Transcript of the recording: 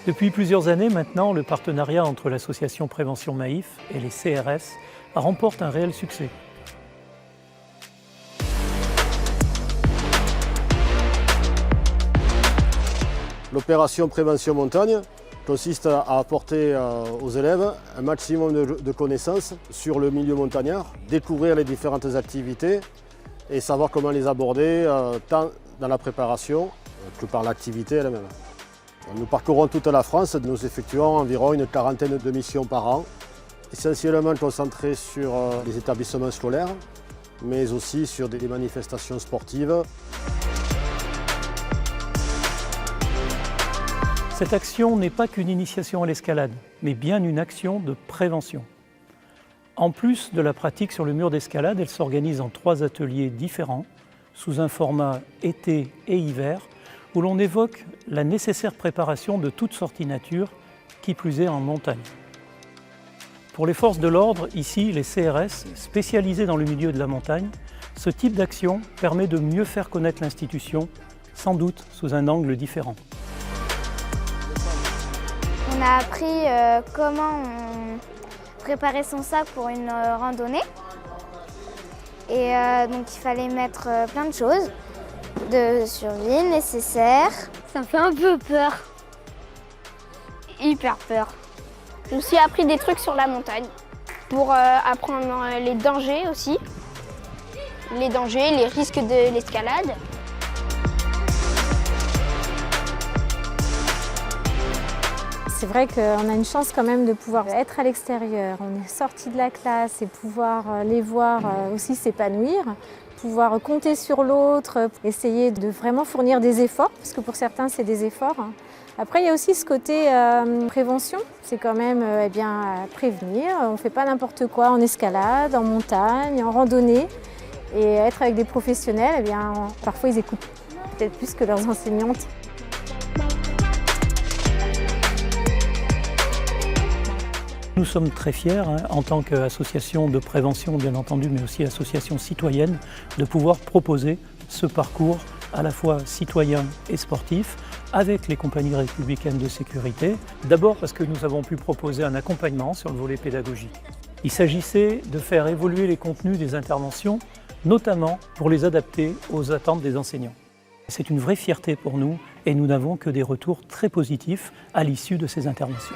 Depuis plusieurs années maintenant, le partenariat entre l'association Prévention Maïf et les CRS remporte un réel succès. L'opération Prévention Montagne consiste à apporter aux élèves un maximum de connaissances sur le milieu montagnard, découvrir les différentes activités et savoir comment les aborder tant dans la préparation que par l'activité elle-même. Nous parcourons toute la France, nous effectuons environ une quarantaine de missions par an, essentiellement concentrées sur les établissements scolaires, mais aussi sur des manifestations sportives. Cette action n'est pas qu'une initiation à l'escalade, mais bien une action de prévention. En plus de la pratique sur le mur d'escalade, elle s'organise en 3 ateliers différents, sous un format été et hiver, où l'on évoque la nécessaire préparation de toute sortie nature, qui plus est en montagne. Pour les forces de l'ordre, ici les CRS, spécialisés dans le milieu de la montagne, ce type d'action permet de mieux faire connaître l'institution, sans doute sous un angle différent. On a appris comment préparer son sac pour une randonnée. Et donc il fallait mettre plein de choses de survie nécessaires. Ça me fait un peu peur. Hyper peur. Je me suis appris des trucs sur la montagne pour apprendre les dangers aussi. Les dangers, les risques de l'escalade. C'est vrai qu'on a une chance quand même de pouvoir être à l'extérieur. On est sorti de la classe et pouvoir les voir aussi s'épanouir, pouvoir compter sur l'autre, essayer de vraiment fournir des efforts, parce que pour certains c'est des efforts. Après il y a aussi ce côté prévention, c'est quand même prévenir. On ne fait pas n'importe quoi en escalade, en montagne, en randonnée. Et être avec des professionnels, parfois ils écoutent peut-être plus que leurs enseignantes. Nous sommes très fiers, en tant qu'association de prévention bien entendu, mais aussi association citoyenne, de pouvoir proposer ce parcours à la fois citoyen et sportif avec les compagnies républicaines de sécurité. D'abord parce que nous avons pu proposer un accompagnement sur le volet pédagogique. Il s'agissait de faire évoluer les contenus des interventions, notamment pour les adapter aux attentes des enseignants. C'est une vraie fierté pour nous et nous n'avons que des retours très positifs à l'issue de ces interventions.